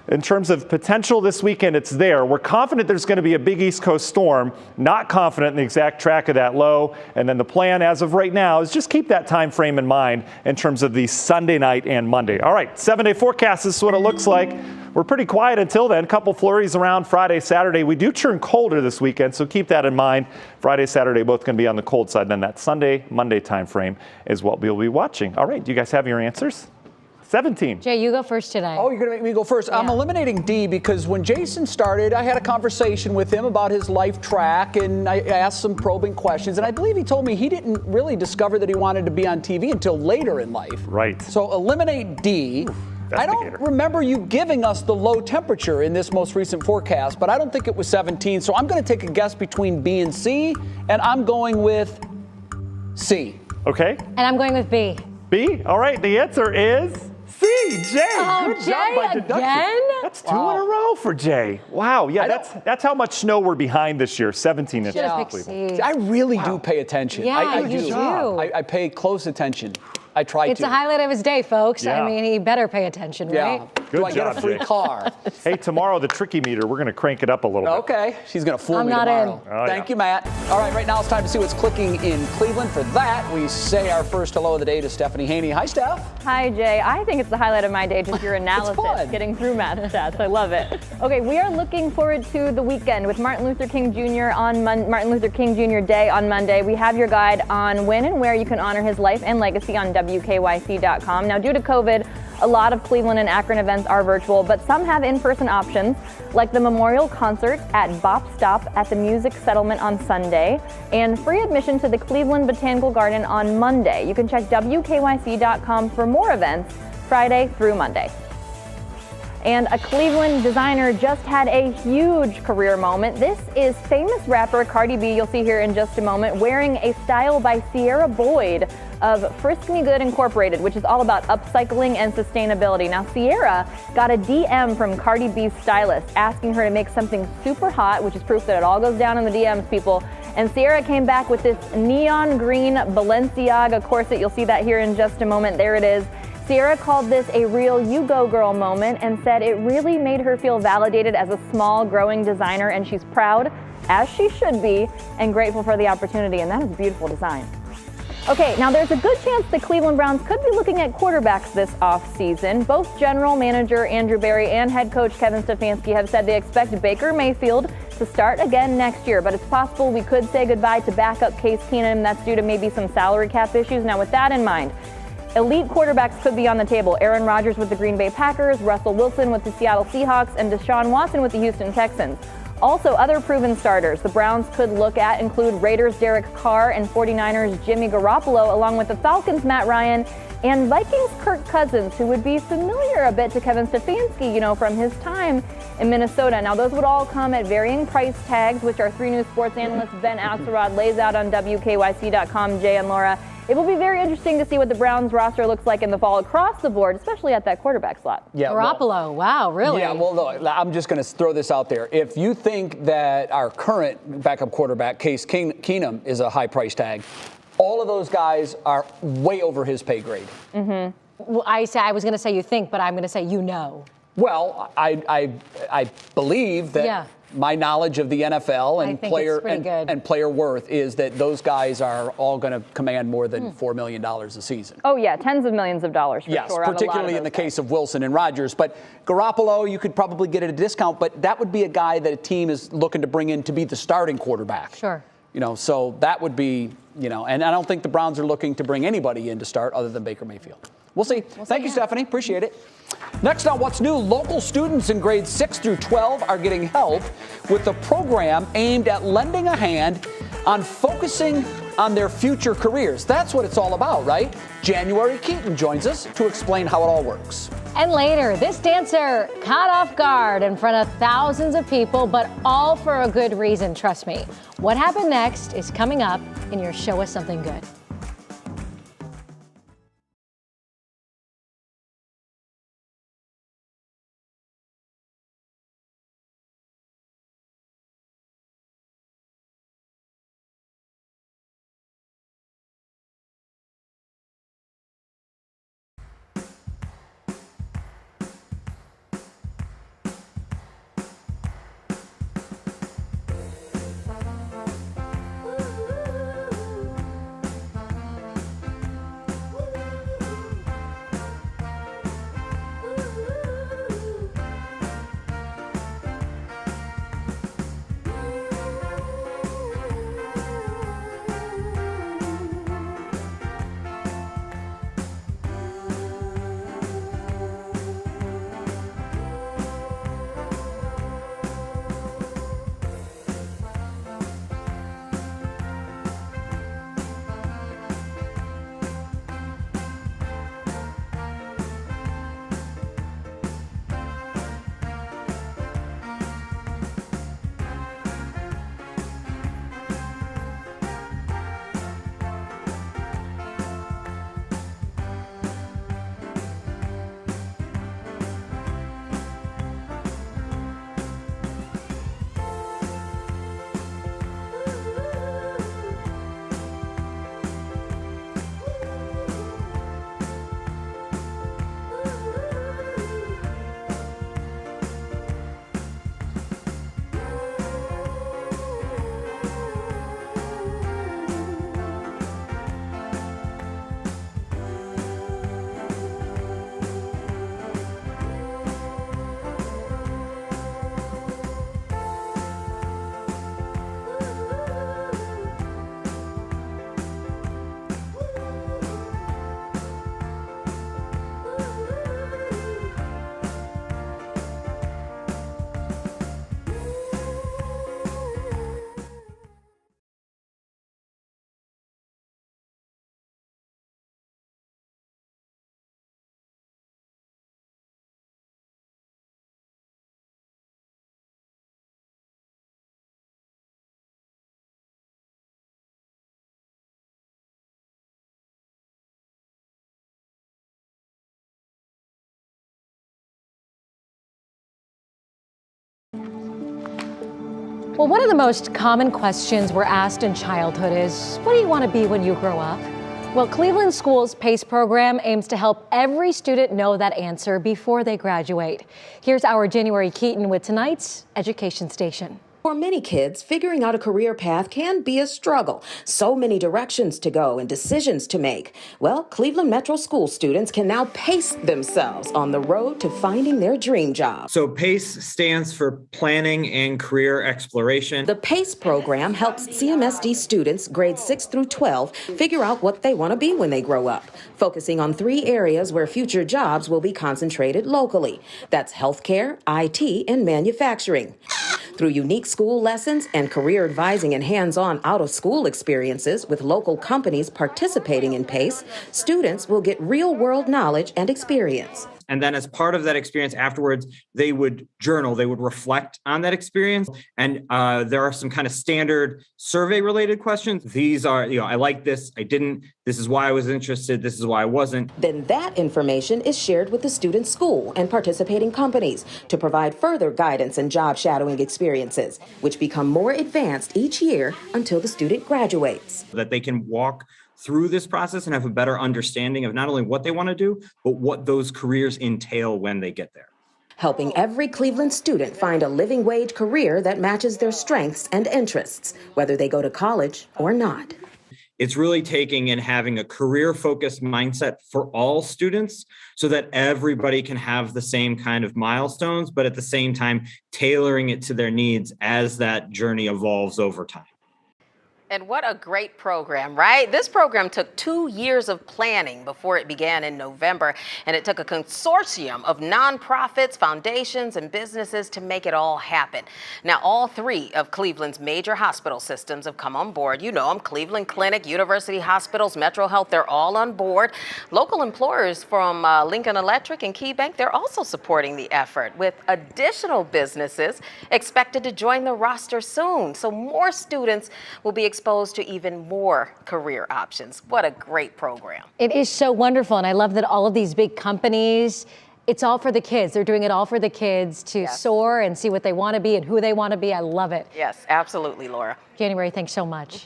in terms of potential this weekend, it's there. We're confident there's going to be a big East Coast storm, not confident in the exact track of that low. And then the plan as of right now is just keep that time frame in mind in terms of the Sunday night and Monday. All right, 7-day forecast. This is what it looks like. We're pretty quiet until then. A couple flurries around Friday, Saturday. We do turn colder this weekend, so keep that in mind. Friday, Saturday, both going to be on the cold side. Then that Sunday, Monday time frame is what we'll be watching. All right, do you guys have your answers? 17. Jay, you go first today. Oh, you're going to make me go first. Yeah. I'm eliminating D because when Jason started, I had a conversation with him about his life track, and I asked some probing questions, and I believe he told me he didn't really discover that he wanted to be on TV until later in life. Right. So eliminate D. I don't remember you giving us the low temperature in this most recent forecast, but I don't think it was 17. So I'm going to take a guess between B and C, and I'm going with C. Okay. And I'm going with B. B? All right, the answer is C. Jay. Oh, Good Jay job by deduction. again? That's two in a row for Jay. Wow. Yeah, that's how much snow we're behind this year. 17 inches. Yeah. in Cleveland. C. I really do pay attention. Yeah, I you do. I pay close attention. I try It's to. a highlight of his day, folks. Yeah. I mean, he better pay attention, right? Good Do I job, get a free Jay. car? Hey, tomorrow the tricky meter, we're going to crank it up a little bit. Okay. She's going to fool I'm me not tomorrow. in. Oh, Thank yeah. you, Matt. All right, right now it's time to see what's clicking in Cleveland. For that, we say our first hello of the day to Stephanie Haney. Hi, Steph. Hi, Jay. I think it's the highlight of my day, just your analysis, getting through math stats. I love it. Okay, we are looking forward to the weekend with Martin Luther King Jr. on Martin Luther King Jr. Day on Monday. We have your guide on when and where you can honor his life and legacy on WKYC.com. Now, due to COVID, a lot of Cleveland and Akron events are virtual, but some have in-person options, like the memorial concert at Bop Stop at the Music Settlement on Sunday, and free admission to the Cleveland Botanical Garden on Monday. You can check WKYC.com for more events Friday through Monday. And a Cleveland designer just had a huge career moment. This is famous rapper Cardi B, you'll see here in just a moment, wearing a style by Sierra Boyd of Frisk Me Good Incorporated, which is all about upcycling and sustainability. Now, Sierra got a DM from Cardi B's stylist asking her to make something super hot, which is proof that it all goes down in the DMs, people. And Sierra came back with this neon green Balenciaga corset. You'll see that here in just a moment. There it is. Sierra called this a real you go girl moment and said it really made her feel validated as a small growing designer, and she's proud, as she should be, and grateful for the opportunity, and that is a beautiful design. Okay, now there's a good chance the Cleveland Browns could be looking at quarterbacks this offseason. Both general manager Andrew Berry and head coach Kevin Stefanski have said they expect Baker Mayfield to start again next year, but it's possible we could say goodbye to backup Case Keenum. That's due to maybe some salary cap issues. Now, with that in mind, elite quarterbacks could be on the table. Aaron Rodgers with the Green Bay Packers, Russell Wilson with the Seattle Seahawks, and Deshaun Watson with the Houston Texans. Also, other proven starters the Browns could look at include Raiders' Derek Carr and 49ers' Jimmy Garoppolo, along with the Falcons' Matt Ryan and Vikings' Kirk Cousins, who would be familiar a bit to Kevin Stefanski, from his time in Minnesota. Now, those would all come at varying price tags, which our 3 News sports analyst Ben Axelrod lays out on WKYC.com, Jay and Laura. It will be very interesting to see what the Browns roster looks like in the fall across the board, especially at that quarterback slot. Yeah, Garoppolo, wow, really? Yeah, well, look, I'm just going to throw this out there. If you think that our current backup quarterback, Case Keenum, is a high price tag, all of those guys are way over his pay grade. Mm-hmm. Well, I was going to say you think, but I'm going to say you know. Well, I believe that my knowledge of the NFL and player worth is that those guys are all going to command more than $4 million a season. Oh, yeah, tens of millions of dollars for yes, sure. Particularly in the case of Wilson and Rodgers. But Garoppolo, you could probably get at a discount, but that would be a guy that a team is looking to bring in to be the starting quarterback. Sure. So that would be, and I don't think the Browns are looking to bring anybody in to start other than Baker Mayfield. We'll see. Thank you, Stephanie. Appreciate it. Next on What's New, local students in grades 6 through 12 are getting help with a program aimed at lending a hand on focusing on their future careers. That's what it's all about, right? January Keaton joins us to explain how it all works. And later, this dancer caught off guard in front of thousands of people, but all for a good reason, trust me. What happened next is coming up in your Show Us Something Good. Well, one of the most common questions we're asked in childhood is, what do you want to be when you grow up? Well, Cleveland School's PACE program aims to help every student know that answer before they graduate. Here's our January Keaton with tonight's Education Station. For many kids, figuring out a career path can be a struggle. So many directions to go and decisions to make. Well, Cleveland Metro School students can now pace themselves on the road to finding their dream job. So PACE stands for Planning and Career Exploration. The PACE program helps CMSD students grades 6 through 12 figure out what they want to be when they grow up, focusing on 3 areas where future jobs will be concentrated locally. That's healthcare, IT, and manufacturing. Through unique school lessons and career advising and hands-on out-of-school experiences with local companies participating in PACE, students will get real-world knowledge and experience. And then as part of that experience afterwards, they would journal, they would reflect on that experience. And there are some kind of standard survey related questions. These are, I like this, I didn't, this is why I was interested, this is why I wasn't. Then that information is shared with the student's school and participating companies to provide further guidance and job shadowing experiences, which become more advanced each year until the student graduates. That they can walk through this process and have a better understanding of not only what they want to do, but what those careers entail when they get there. Helping every Cleveland student find a living wage career that matches their strengths and interests, whether they go to college or not. It's really taking and having a career-focused mindset for all students so that everybody can have the same kind of milestones, but at the same time, tailoring it to their needs as that journey evolves over time. And what a great program, right? This program took 2 years of planning before it began in November, and it took a consortium of nonprofits, foundations, and businesses to make it all happen. Now, all 3 of Cleveland's major hospital systems have come on board. You know them, Cleveland Clinic, University Hospitals, Metro Health, they're all on board. Local employers from Lincoln Electric and Key Bank, they're also supporting the effort, with additional businesses expected to join the roster soon. So more students will be exposed to even more career options. What a great program. It is so wonderful, and I love that all of these big companies, it's all for the kids. They're doing it all for the kids to soar and see what they want to be and who they want to be. I love it. Yes, absolutely, Laura. January, thanks so much.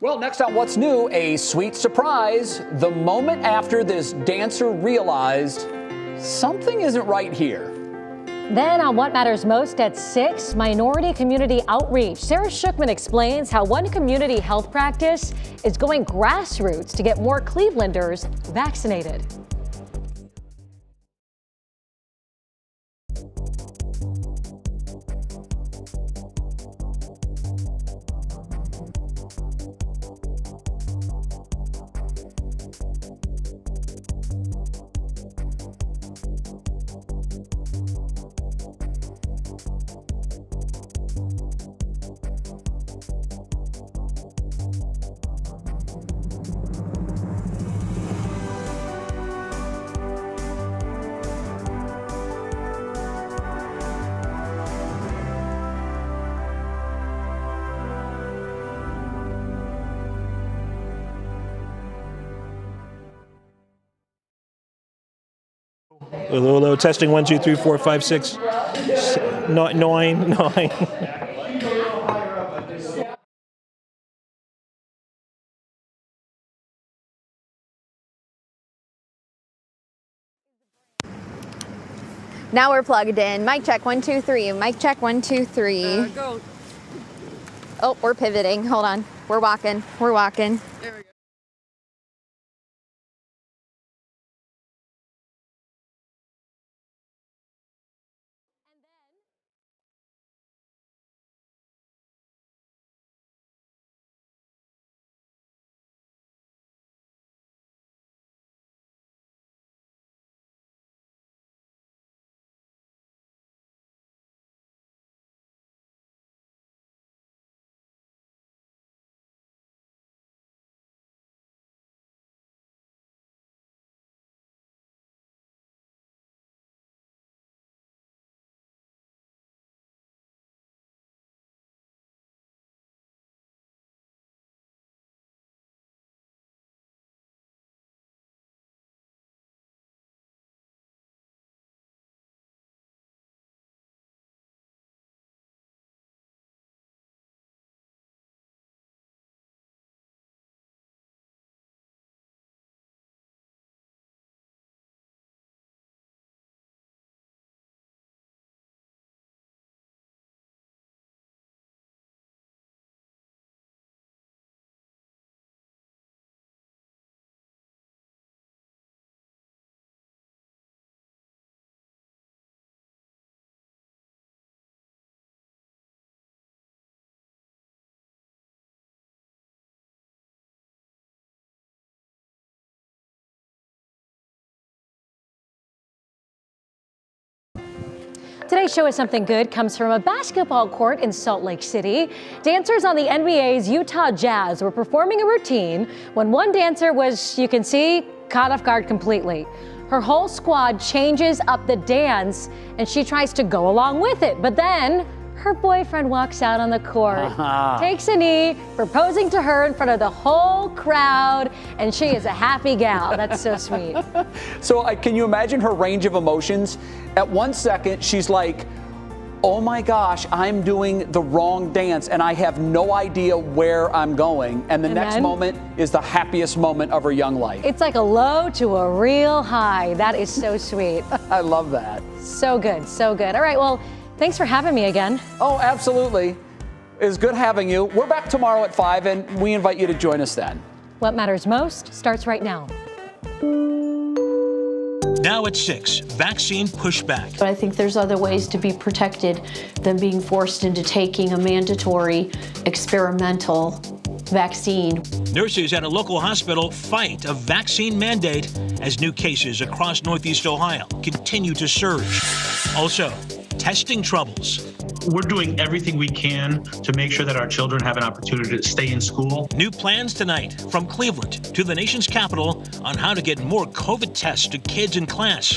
Well, next on What's New, a sweet surprise. The moment after this dancer realized something isn't right here. Then on What Matters Most at 6, Minority Community Outreach. Sarah Shookman explains how one community health practice is going grassroots to get more Clevelanders vaccinated. Hello, testing 1, 2, 3, 4, 5, 6, 9. Now we're plugged in. Mic check 1, 2, 3. Mic check 1, 2, 3. Go. Oh, we're pivoting. Hold on. We're walking. We're walking. There we go. Today's show is something good comes from a basketball court in Salt Lake City. Dancers on the NBA's Utah Jazz were performing a routine when one dancer was, you can see, caught off guard completely. Her whole squad changes up the dance and she tries to go along with it. But then her boyfriend walks out on the court, takes a knee, proposing to her in front of the whole crowd, and she is a happy gal. That's so sweet. So can you imagine her range of emotions? At 1 second, she's like, oh my gosh, I'm doing the wrong dance and I have no idea where I'm going. And the next moment is the happiest moment of her young life. It's like a low to a real high. That is so sweet. I love that. So good, so good. All right, well, thanks for having me again. Oh, absolutely. It's good having you. We're back tomorrow at 5 and we invite you to join us then. What matters most starts right now. Now at 6, vaccine pushback. But I think there's other ways to be protected than being forced into taking a mandatory experimental vaccine. Nurses at a local hospital fight a vaccine mandate as new cases across Northeast Ohio continue to surge. Also, testing troubles. We're doing everything we can to make sure that our children have an opportunity to stay in school. New plans tonight from Cleveland to the nation's capital on how to get more COVID tests to kids in class.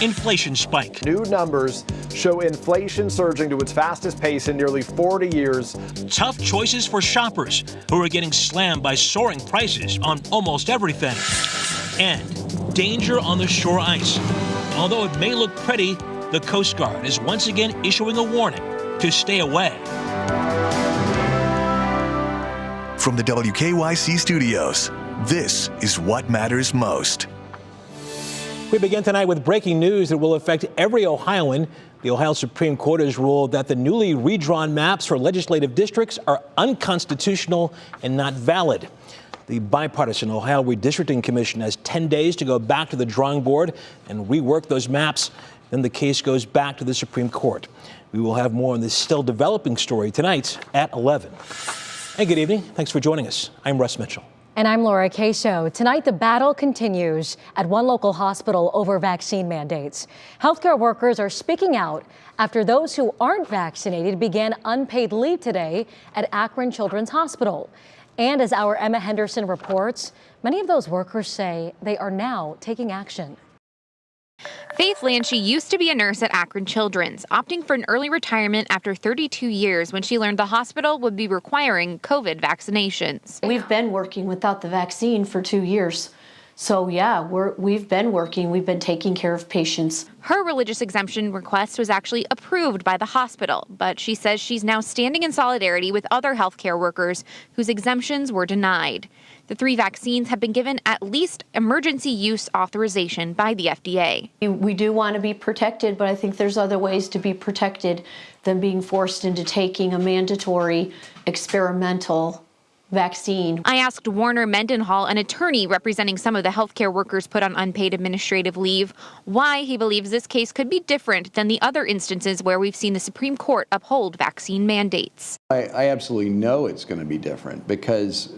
Inflation spike. New numbers show inflation surging to its fastest pace in nearly 40 years. Tough choices for shoppers who are getting slammed by soaring prices on almost everything. And danger on the shore ice. Although it may look pretty, the Coast Guard is once again issuing a warning to stay away. From the WKYC studios, this is What Matters Most. We begin tonight with breaking news that will affect every Ohioan. The Ohio Supreme Court has ruled that the newly redrawn maps for legislative districts are unconstitutional and not valid. The bipartisan Ohio Redistricting Commission has 10 days to go back to the drawing board and rework those maps. Then the case goes back to the Supreme Court. We will have more on this still developing story tonight at 11. Hey, good evening. Thanks for joining us. I'm Russ Mitchell. And I'm Laura Queso. Tonight, the battle continues at one local hospital over vaccine mandates. Healthcare workers are speaking out after those who aren't vaccinated began unpaid leave today at Akron Children's Hospital. And as our Emma Henderson reports, many of those workers say they are now taking action. Faith Lanchey used to be a nurse at Akron Children's, opting for an early retirement after 32 years when she learned the hospital would be requiring COVID vaccinations. We've been working without the vaccine for 2 years. So yeah, we've been working, we've been taking care of patients. Her religious exemption request was actually approved by the hospital, but she says she's now standing in solidarity with other healthcare workers whose exemptions were denied. The 3 vaccines have been given at least emergency use authorization by the FDA. We do want to be protected, but I think there's other ways to be protected than being forced into taking a mandatory experimental vaccine. I asked Warner Mendenhall, an attorney representing some of the healthcare workers put on unpaid administrative leave, why he believes this case could be different than the other instances where we've seen the Supreme Court uphold vaccine mandates. I absolutely know it's going to be different because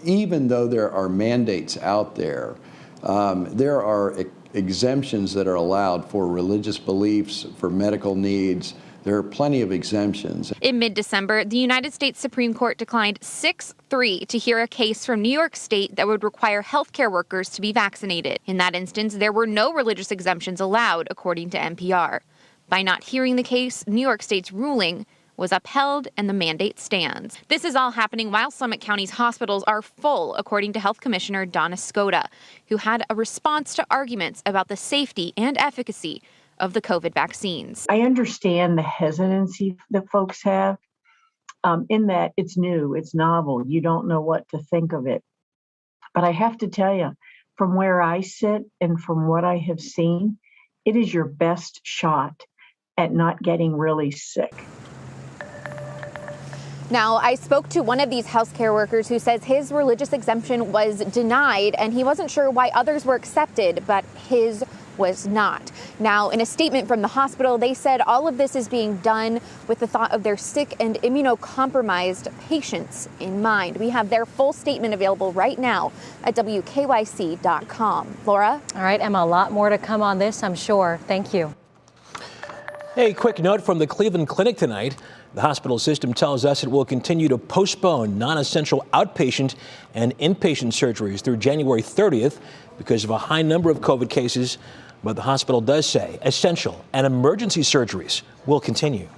even though there are mandates out there, there are exemptions that are allowed for religious beliefs, for medical needs. There are plenty of exemptions. In mid-December, the United States Supreme Court declined 6-3 to hear a case from New York State that would require healthcare workers to be vaccinated. In that instance, there were no religious exemptions allowed, according to NPR. By not hearing the case, New York State's ruling was upheld and the mandate stands. This is all happening while Summit County's hospitals are full, according to Health Commissioner Donna Skota, who had a response to arguments about the safety and efficacy of the COVID vaccines. I understand the hesitancy that folks have in that it's new, it's novel, you don't know what to think of it. But I have to tell you, from where I sit and from what I have seen, it is your best shot at not getting really sick. Now, I spoke to one of these healthcare workers who says his religious exemption was denied and he wasn't sure why others were accepted, but his was not. Now, in a statement from the hospital, they said all of this is being done with the thought of their sick and immunocompromised patients in mind. We have their full statement available right now at WKYC.com. Laura? All right, Emma, a lot more to come on this, I'm sure. Thank you. A quick note from the Cleveland Clinic tonight. The hospital system tells us it will continue to postpone non-essential outpatient and inpatient surgeries through January 30th because of a high number of COVID cases. But the hospital does say essential and emergency surgeries will continue.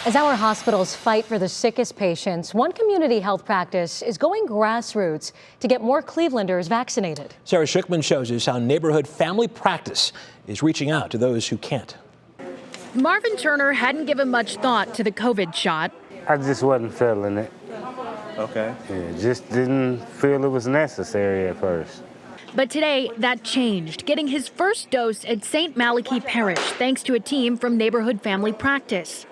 As our hospitals fight for the sickest patients, one community health practice is going grassroots to get more Clevelanders vaccinated. Sarah Schickman shows us how neighborhood family practice is reaching out to those who can't. Marvin Turner hadn't given much thought to the COVID shot. I just wasn't feeling it. Okay. Yeah, just didn't feel it was necessary at first. But today, that changed, getting his first dose at St. Malachy Parish, thanks to a team from Neighborhood Family Practice.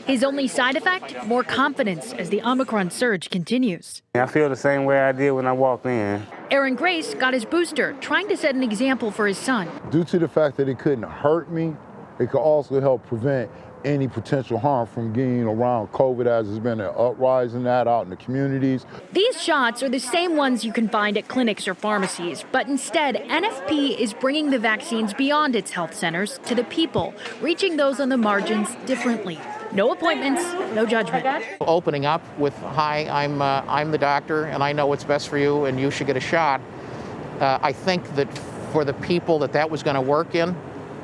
His only side effect, more confidence as the Omicron surge continues. I feel the same way I did when I walked in. Aaron Grace got his booster, trying to set an example for his son. Due to the fact that it couldn't hurt me, it could also help prevent any potential harm from getting around COVID, as there's been an uprising that out in the communities. These shots are the same ones you can find at clinics or pharmacies, but instead, NFP is bringing the vaccines beyond its health centers to the people, reaching those on the margins differently. No appointments, no judgment. Opening up with, hi, I'm the doctor and I know what's best for you and you should get a shot. I think that for the people that was going to work in,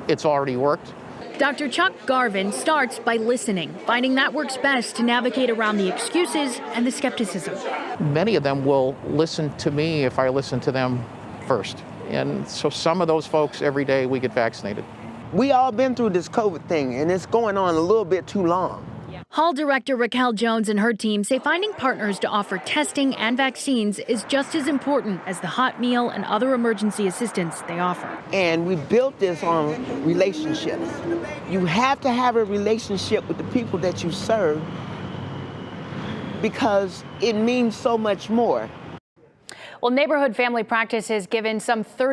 it's already worked. Dr. Chuck Garvin starts by listening, finding that works best to navigate around the excuses and the skepticism. Many of them will listen to me if I listen to them first. And so some of those folks, every day we get vaccinated. We all been through this COVID thing, and it's going on a little bit too long. Hall Director Raquel Jones and her team say finding partners to offer testing and vaccines is just as important as the hot meal and other emergency assistance they offer. And we built this on relationships. You have to have a relationship with the people that you serve because it means so much more. Well, Neighborhood Family Practice has given some 30